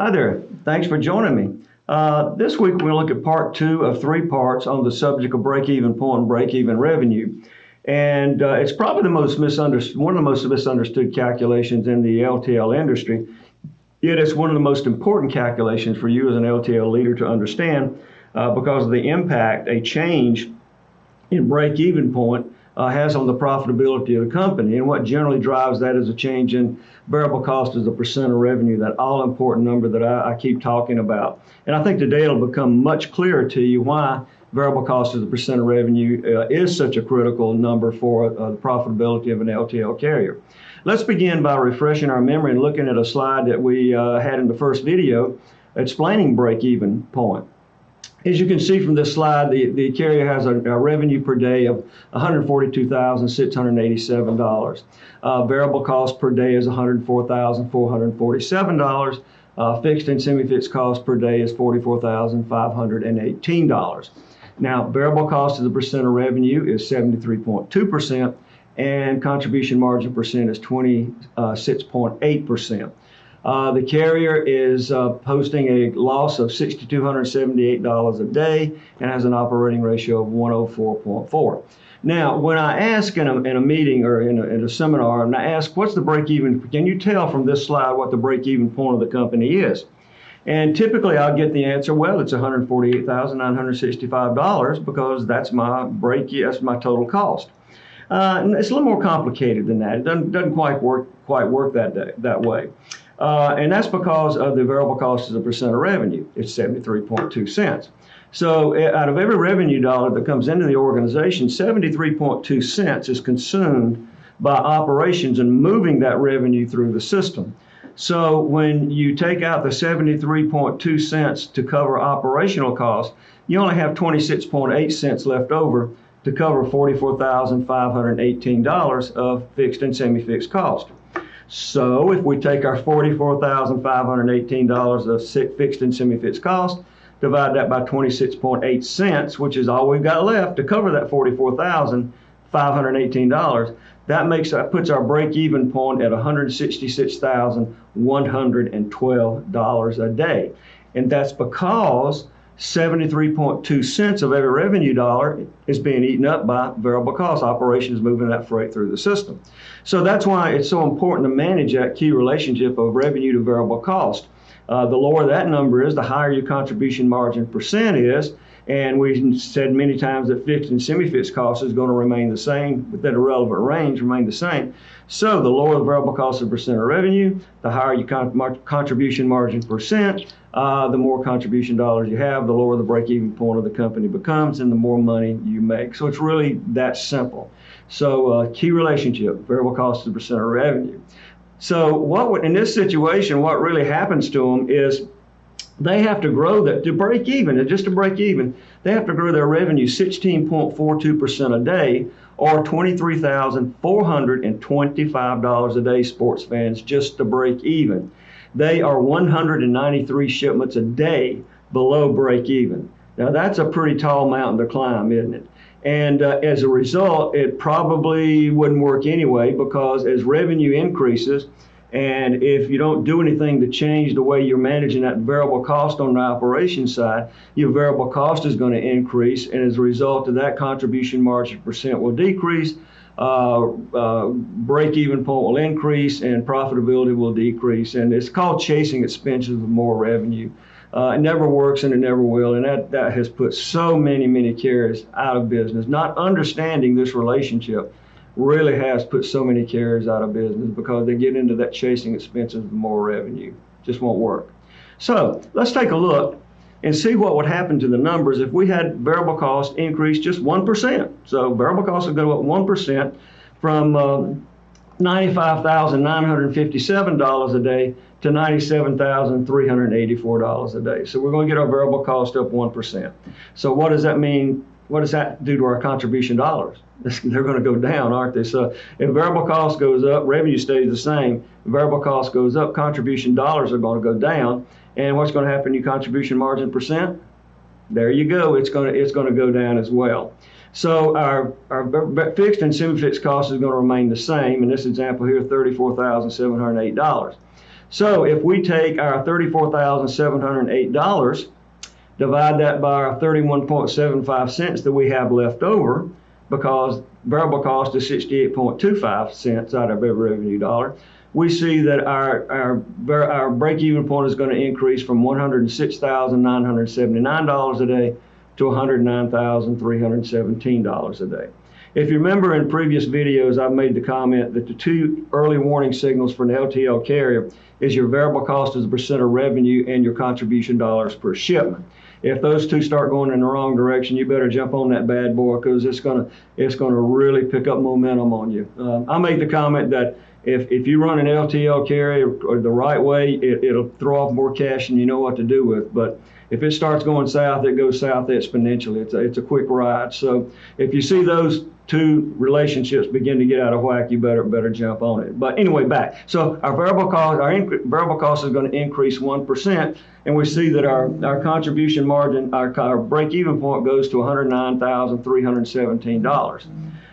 Hi there. Thanks for joining me. This week we're going to look at part 2 of 3 parts on the subject of break-even point and break-even revenue. And it's probably one of the most misunderstood calculations in the LTL industry. Yet it's one of the most important calculations for you as an LTL leader to understand because of the impact a change in break-even point has on the profitability of the company. And what generally drives that is a change in variable cost as a percent of revenue, that all-important number that I keep talking about. And I think today it'll become much clearer to you why variable cost as a percent of revenue is such a critical number for the profitability of an LTL carrier. Let's begin by refreshing our memory and looking at a slide that we had in the first video explaining break-even point. As you can see from this slide, the carrier has a revenue per day of $142,687. Variable cost per day is $104,447. Fixed and semi-fixed cost per day is $44,518. Now, variable cost as a percent of revenue is 73.2%, and contribution margin percent is 26.8%. The carrier is posting a loss of $6,278 a day and has an operating ratio of 104.4. Now, when I ask in a meeting or in a seminar, and I ask, what's the break-even? Can you tell from this slide what the break-even point of the company is? And typically I'll get the answer, well, it's $148,965 because that's my total cost. It's a little more complicated than that. It doesn't quite work that way. And that's because of the variable cost as a percent of revenue. It's 73.2 cents. So out of every revenue dollar that comes into the organization, 73.2 cents is consumed by operations and moving that revenue through the system. So when you take out the 73.2 cents to cover operational costs, you only have 26.8 cents left over to cover $44,518 of fixed and semi-fixed cost. So if we take our $44,518 of fixed and semi-fixed cost, divide that by 26.8 cents, which is all we've got left to cover that $44,518, that puts our break-even point at $166,112 a day. And that's because 73.2 cents of every revenue dollar is being eaten up by variable cost, operations moving that freight through the system. So that's why it's so important to manage that key relationship of revenue to variable cost. The lower that number is, the higher your contribution margin percent is. And we said many times that fixed and semi-fixed cost is going to remain the same, within a relevant range, remain the same. So the lower the variable cost as a percent of revenue, the higher your contribution margin percent, the more contribution dollars you have, the lower the break-even point of the company becomes, and the more money you make. So it's really that simple. So key relationship, variable cost as a percent of revenue. So in this situation, what really happens to them is they have to grow that to break even, and just to break even, they have to grow their revenue 16.42% a day, or $23,425 a day, sports fans, just to break even. They are 193 shipments a day below break even. Now that's a pretty tall mountain to climb, isn't it? And as a result, it probably wouldn't work anyway, because as revenue increases, and if you don't do anything to change the way you're managing that variable cost on the operation side, your variable cost is going to increase. And as a result of that, contribution margin percent will decrease, break-even point will increase, and profitability will decrease. And it's called chasing expenses with more revenue. It never works, and it never will. And that has put so many carriers out of business. Not understanding this relationship really has put so many carriers out of business because they get into that chasing expenses with more revenue. Just won't work. So let's take a look and see what would happen to the numbers if we had variable cost increase just 1%. So variable costs would go up 1% from $95,957 a day to $97,384 a day. So we're going to get our variable cost up 1%. So what does that mean? What does that do to our contribution dollars? They're going to go down, aren't they? So if variable cost goes up, revenue stays the same. If variable cost goes up, contribution dollars are going to go down. And what's going to happen to your contribution margin percent? There you go. It's going to go down as well. So our fixed and semi-fixed cost is going to remain the same. In this example here, $34,708. So if we take our $34,708, divide that by our 31.75 cents that we have left over, because variable cost is 68.25 cents out of every revenue dollar, we see that our break-even point is going to increase from $106,979 a day to $109,317 a day. If you remember in previous videos, I've made the comment that the two early warning signals for an LTL carrier is your variable cost as a percent of revenue and your contribution dollars per shipment. If those two start going in the wrong direction, you better jump on that bad boy, because it's gonna really pick up momentum on you. I made the comment that if you run an LTL carrier the right way, it'll throw off more cash than you know what to do with. But if it starts going south, it goes south exponentially. It's a quick ride. So if you see those two relationships begin to get out of whack, you better jump on it. But anyway, back. So our variable cost is going to increase 1%, and we see that our contribution margin, our break-even point goes to $109,317.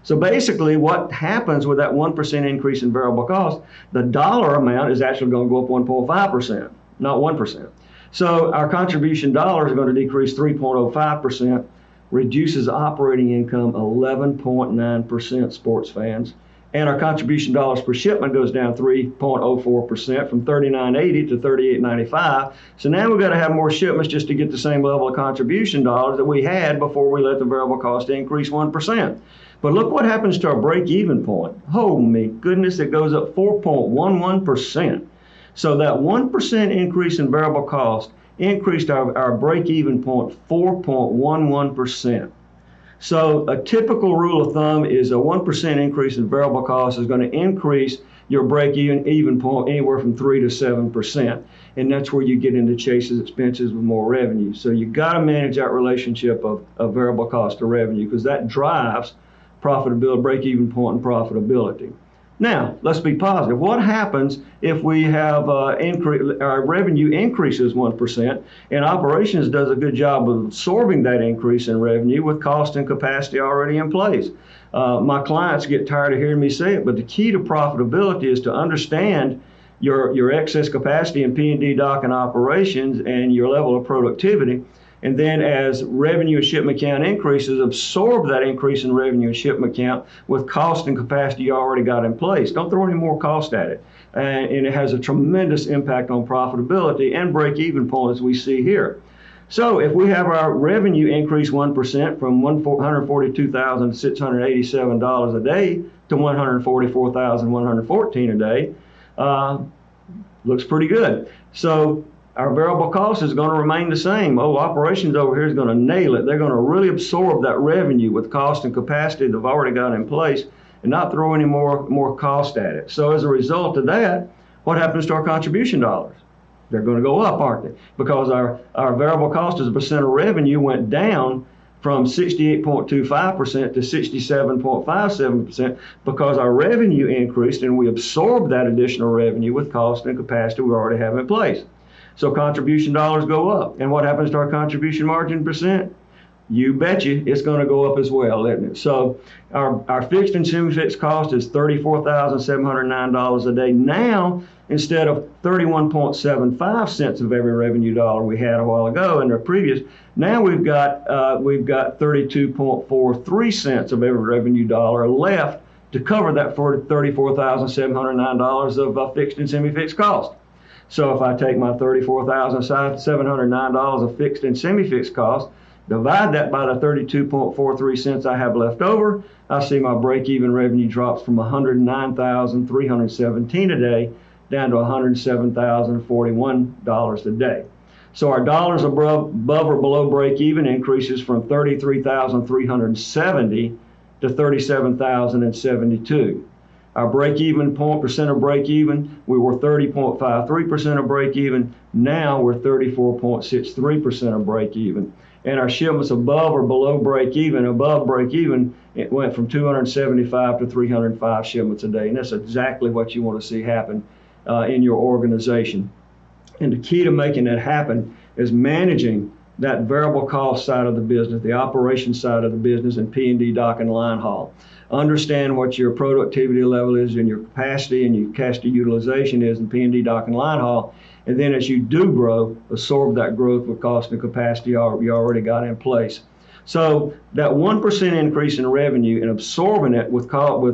So basically, what happens with that 1% increase in variable cost, the dollar amount is actually going to go up 1.5%, not 1%. So our contribution dollars are going to decrease 3.05%, reduces operating income 11.9%, sports fans. And our contribution dollars per shipment goes down 3.04% from $39.80 to $38.95. So now we've got to have more shipments just to get the same level of contribution dollars that we had before we let the variable cost increase 1%. But look what happens to our break-even point. Oh my goodness, it goes up 4.11%. So that 1% increase in variable cost increased our break-even point 4.11%. So a typical rule of thumb is a 1% increase in variable cost is going to increase your break-even point anywhere from 3 to 7%. And that's where you get into Chase's expenses with more revenue. So you got to manage that relationship of variable cost to revenue, because that drives profitability, break-even point, and profitability. Now, let's be positive. What happens if we have our revenue increases 1% and operations does a good job of absorbing that increase in revenue with cost and capacity already in place? My clients get tired of hearing me say it, but the key to profitability is to understand your excess capacity in P&D, dock, and operations and your level of productivity. And then as revenue and shipment count increases, absorb that increase in revenue and shipment count with cost and capacity you already got in place. Don't throw any more cost at it. And it has a tremendous impact on profitability and break-even point, as we see here. So if we have our revenue increase 1% from $142,687 a day to $144,114 a day, looks pretty good. So our variable cost is going to remain the same. Operations over here is going to nail it. They're going to really absorb that revenue with cost and capacity they've already got in place and not throw any more cost at it. So as a result of that, what happens to our contribution dollars? They're going to go up, aren't they? Because our variable cost as a percent of revenue went down from 68.25% to 67.57% because our revenue increased and we absorbed that additional revenue with cost and capacity we already have in place. So contribution dollars go up. And what happens to our contribution margin percent? You betcha it's going to go up as well, isn't it? So our fixed and semi-fixed cost is $34,709 a day now, instead of 31.75 cents of every revenue dollar we had a while ago in the previous. Now we've got 32.43 cents of every revenue dollar left to cover that for $34,709 of fixed and semi-fixed cost. So if I take my $34,709 of fixed and semi-fixed cost, divide that by the 32.43 cents I have left over, I see my break-even revenue drops from $109,317 a day down to $107,041 a day. So our dollars above or below break-even increases from $33,370 to $37,072. Our break-even point, percent of break-even, we were 30.53% of break-even. Now we're 34.63% of break-even. And our shipments above or below break-even, it went from 275 to 305 shipments a day. And that's exactly what you want to see happen in your organization. And the key to making that happen is managing that variable cost side of the business, the operations side of the business, and P&D, dock, and line haul. Understand what your productivity level is and your capacity and your capacity utilization is in P&D, dock, and line haul. And then as you do grow, absorb that growth with cost and capacity you already got in place. So that 1% increase in revenue and absorbing it with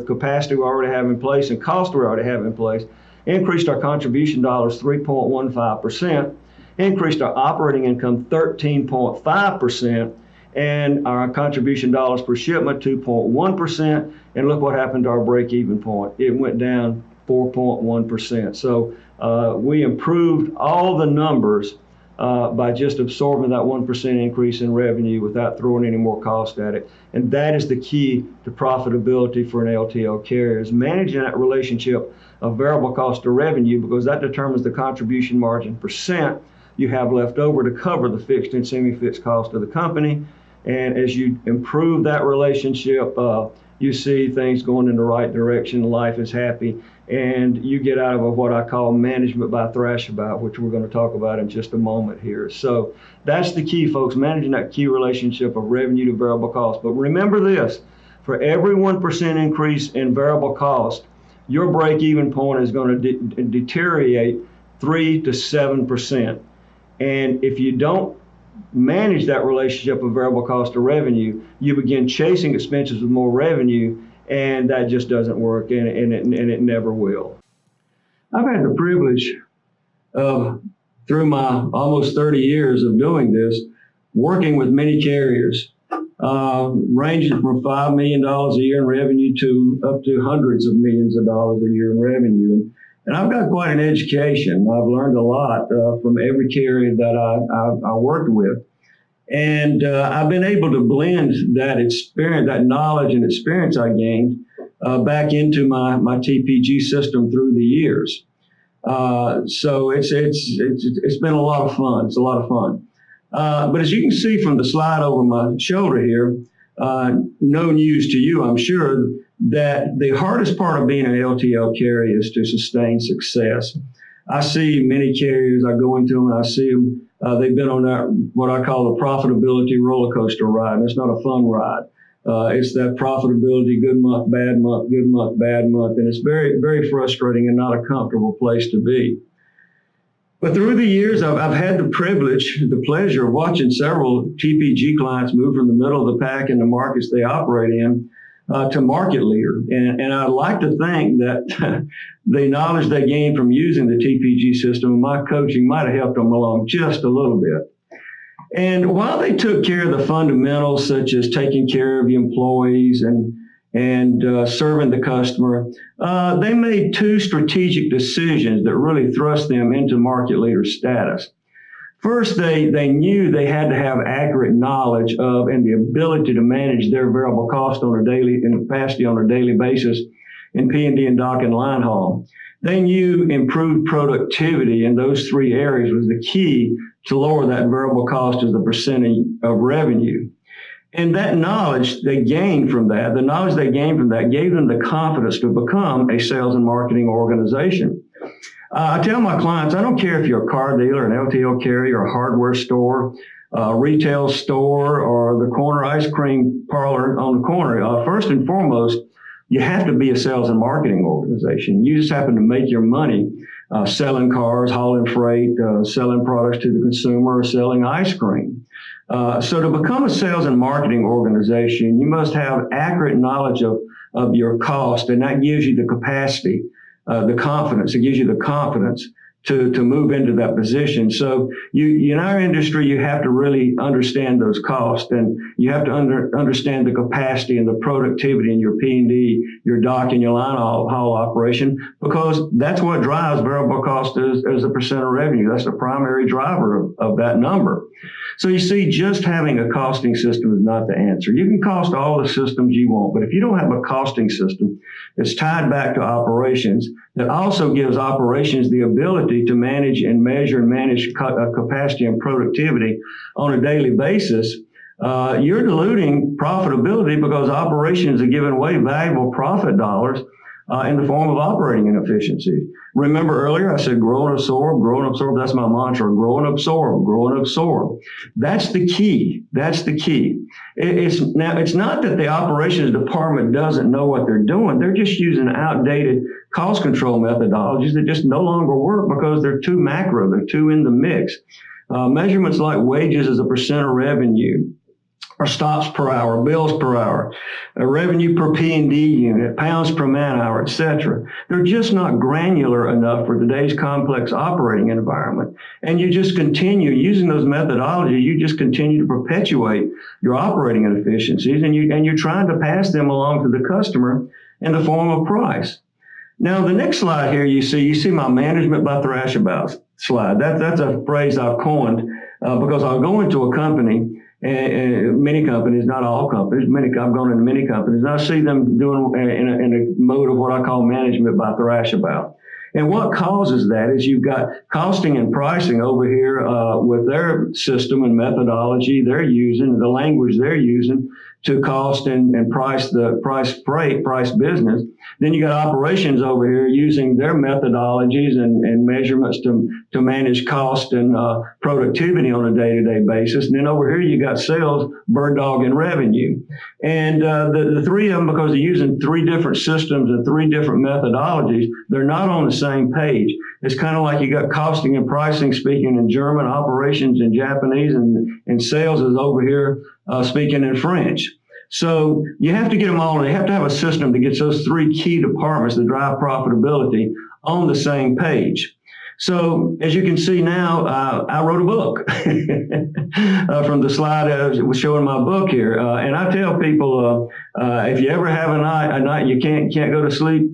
capacity we already have in place and cost we already have in place increased our contribution dollars 3.15%, increased our operating income 13.5%, and our contribution dollars per shipment 2.1%. And look what happened to our break-even point. It went down 4.1%. So we improved all the numbers by just absorbing that 1% increase in revenue without throwing any more cost at it. And that is the key to profitability for an LTL carrier, is managing that relationship of variable cost to revenue, because that determines the contribution margin percent you have left over to cover the fixed and semi-fixed cost of the company. And as you improve that relationship, you see things going in the right direction, life is happy, and you get out of what I call management by thrash about, which we're going to talk about in just a moment here. So that's the key, folks, managing that key relationship of revenue to variable cost. But remember this, for every 1% increase in variable cost, your break-even point is going to deteriorate 3 to 7%. And if you don't manage that relationship of variable cost to revenue, you begin chasing expenses with more revenue, and that just doesn't work, and it never will. I've had the privilege of, through my almost 30 years of doing this, working with many carriers, ranging from $5 million a year in revenue to up to hundreds of millions of dollars a year in revenue. And I've got quite an education. I've learned a lot from every carrier that I worked with. And I've been able to blend that experience, that knowledge and experience I gained back into my TPG system through the years. So it's been a lot of fun. It's a lot of fun. But as you can see from the slide over my shoulder here, no news to you, I'm sure, that the hardest part of being an LTL carrier is to sustain success. I see many carriers, I go into them and I see them, they've been on that, what I call the profitability roller coaster ride. And it's not a fun ride. It's that profitability, good month, bad month, good month, bad month. And it's very, very frustrating and not a comfortable place to be. But through the years, I've had the privilege, the pleasure of watching several TPG clients move from the middle of the pack in the markets they operate in to market leader. And I'd like to think that the knowledge they gained from using the TPG system and my coaching might have helped them along just a little bit. And while they took care of the fundamentals, such as taking care of the employees and serving the customer, they made two strategic decisions that really thrust them into market leader status. First, they knew they had to have accurate knowledge of and the ability to manage their variable cost on a daily and capacity on a daily basis in P&D and dock and line haul. They knew improved productivity in those three areas was the key to lower that variable cost as a percentage of revenue. And that knowledge they gained from that, the knowledge they gained from that gave them the confidence to become a sales and marketing organization. I tell my clients, I don't care if you're a car dealer, an LTL carrier, a hardware store, a retail store, or the corner ice cream parlor on the corner. First and foremost, you have to be a sales and marketing organization. You just happen to make your money selling cars, hauling freight, selling products to the consumer, or selling ice cream. So to become a sales and marketing organization, you must have accurate knowledge of your cost, and that gives you the capacity, the confidence. It gives you the confidence to move into that position. So in our industry, you have to really understand those costs, and you have to understand the capacity and the productivity in your P&D, your dock and your line haul operation, because that's what drives variable cost as a percent of revenue. That's the primary driver of that number. So you see, just having a costing system is not the answer. You can cost all the systems you want, but if you don't have a costing system that's tied back to operations, that also gives operations the ability to manage and measure and manage capacity and productivity on a daily basis, you're diluting profitability, because operations are giving away valuable profit dollars in the form of operating inefficiencies. Remember earlier I said grow and absorb, that's my mantra, grow and absorb. That's the key. It's not that the operations department doesn't know what they're doing. They're just using outdated cost control methodologies that just no longer work because they're too macro, they're too in the mix. Measurements like wages as a percent of revenue, or stops per hour, bills per hour, revenue per P&D unit, pounds per man hour, etc. They're just not granular enough for today's complex operating environment. And you just continue using those methodologies, you just continue to perpetuate your operating inefficiencies, and you're trying to pass them along to the customer in the form of price. Now, the next slide here, you see my management by thrash about slide. That's a phrase I've coined because I'll go into a company, and many companies, not all companies, I've gone into many companies, and I see them doing in a mode of what I call management by thrash about. And what causes that is you've got costing and pricing over here with their system and methodology they're using, the language they're using to cost and price price business. Then you got operations over here using their methodologies and measurements to manage cost and productivity on a day-to-day basis. And then over here you got sales, bird dog, and revenue. And the three of them, because they're using three different systems and three different methodologies, they're not on the same page. It's kind of like you got costing and pricing speaking in German, operations in Japanese, and sales is over here speaking in French. So you have to get them all, and you have to have a system that gets those three key departments that drive profitability on the same page. So as you can see now, I wrote a book from the slide I was showing my book here. And I tell people, if you ever have a night you can't go to sleep,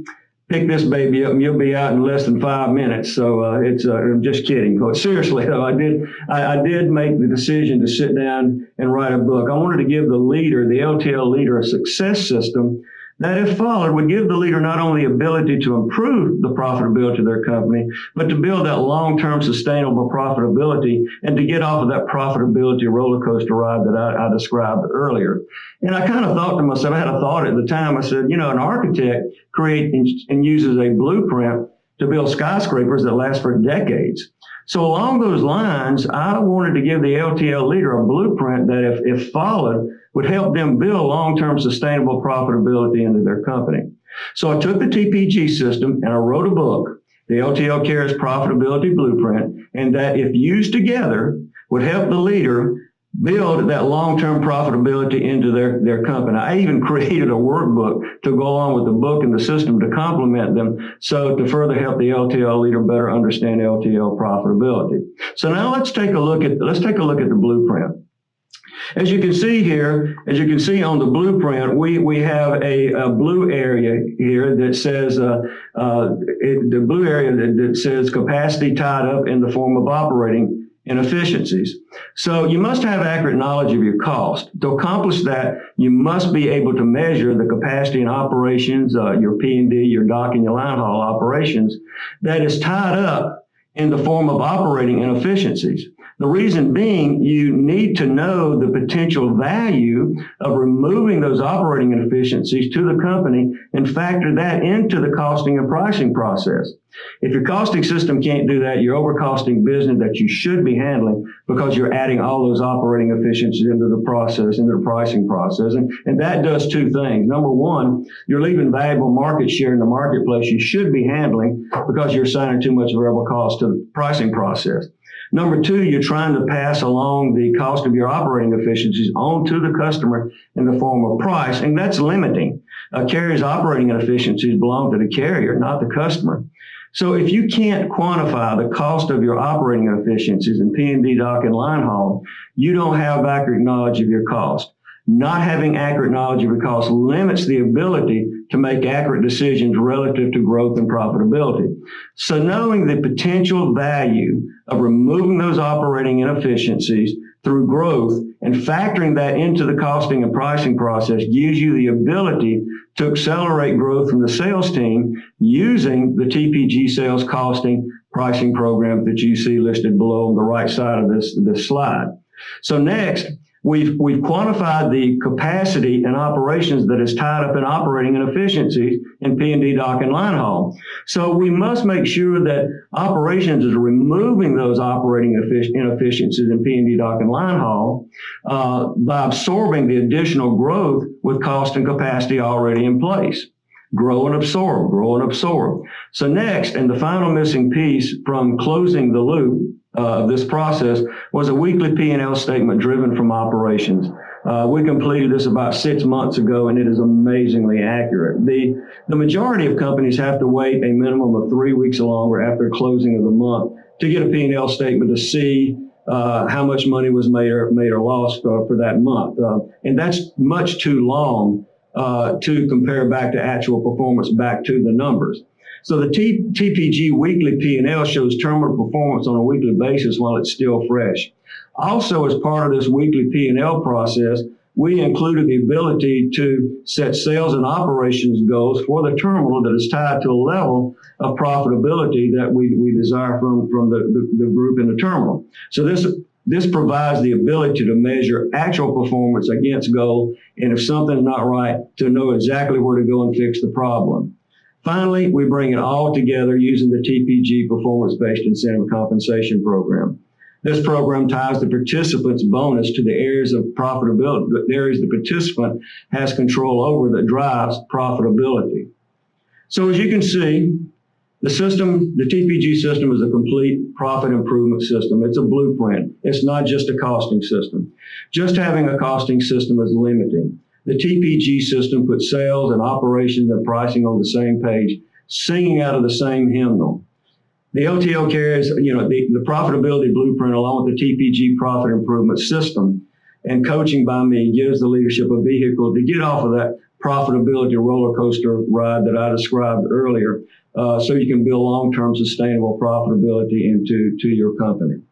pick this baby up and you'll be out in less than 5 minutes. So I'm just kidding. But seriously though, I did make the decision to sit down and write a book. I wanted to give the leader, the LTL leader, a success system that, if followed, would give the leader not only the ability to improve the profitability of their company, but to build that long-term sustainable profitability and to get off of that profitability roller coaster ride that I described earlier. And I kind of thought to myself, I had a thought at the time, I said, an architect creates and uses a blueprint to build skyscrapers that last for decades. So along those lines, I wanted to give the LTL leader a blueprint that, if followed, would help them build long-term sustainable profitability into their company. So I took the TPG system and I wrote a book, the LTL Cares Profitability Blueprint, and that, if used together, would help the leader build that long-term profitability into their company. I even created a workbook to go along with the book and the system to complement them, so to further help the LTL leader better understand LTL profitability. So now let's take a look at the blueprint. As you can see here, on the blueprint, we have a blue area here that says the blue area that says capacity tied up in the form of operating inefficiencies. So you must have accurate knowledge of your cost. To accomplish that, you must be able to measure the capacity in operations, your P&D, your dock, and your line haul operations that is tied up in the form of operating inefficiencies. The reason being, you need to know the potential value of removing those operating inefficiencies to the company and factor that into the costing and pricing process. If your costing system can't do that, you're overcosting business that you should be handling because you're adding all those operating efficiencies into the process, into the pricing process. And that does two things. Number one, you're leaving valuable market share in the marketplace you should be handling because you're assigning too much variable cost to the pricing process. Number two, you're trying to pass along the cost of your operating efficiencies on to the customer in the form of price, and that's limiting. A carrier's operating inefficiencies belong to the carrier, not the customer. So if you can't quantify the cost of your operating efficiencies in P&D, dock, and line haul, you don't have accurate knowledge of your cost. Not having accurate knowledge of your cost limits the ability to make accurate decisions relative to growth and profitability. So knowing the potential value of removing those operating inefficiencies through growth and factoring that into the costing and pricing process gives you the ability to accelerate growth from the sales team using the TPG sales costing pricing program that you see listed below on the right side of this slide. So next, We've quantified the capacity and operations that is tied up in operating inefficiencies in P&D dock and line haul. So we must make sure that operations is removing those operating inefficiencies in P&D dock and line haul by absorbing the additional growth with cost and capacity already in place. Grow and absorb, grow and absorb. So next, and the final missing piece from closing the loop of this process was a weekly P&L statement driven from operations. We completed this about 6 months ago, and it is amazingly accurate. The majority of companies have to wait a minimum of 3 weeks or longer after closing of the month to get a P&L statement to see how much money was made or lost for that month. And that's much too long to compare back to actual performance back to the numbers. So the TPG weekly P&L shows terminal performance on a weekly basis while it's still fresh. Also, as part of this weekly P&L process, we included the ability to set sales and operations goals for the terminal that is tied to a level of profitability that we desire from the group in the terminal. So this provides the ability to measure actual performance against goal, and if something's not right, to know exactly where to go and fix the problem. Finally, we bring it all together using the TPG performance-based incentive compensation program. This program ties the participant's bonus to the areas of profitability, the areas the participant has control over that drives profitability. So as you can see, the TPG system is a complete profit improvement system. It's a blueprint. It's not just a costing system. Just having a costing system is limiting. The TPG system puts sales and operations and pricing on the same page, singing out of the same hymnal. The LTL carries, the profitability blueprint along with the TPG profit improvement system, and coaching by me gives the leadership a vehicle to get off of that profitability roller coaster ride that I described earlier, so you can build long-term sustainable profitability into your company.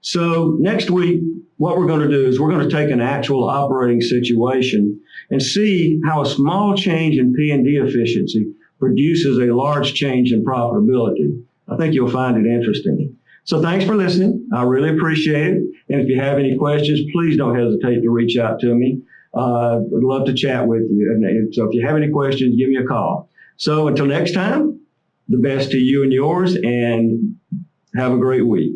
So next week, what we're going to do is we're going to take an actual operating situation and see how a small change in P&D efficiency produces a large change in profitability. I think you'll find it interesting. So thanks for listening. I really appreciate it. And if you have any questions, please don't hesitate to reach out to me. I'd love to chat with you. And so if you have any questions, give me a call. So until next time, the best to you and yours, and have a great week.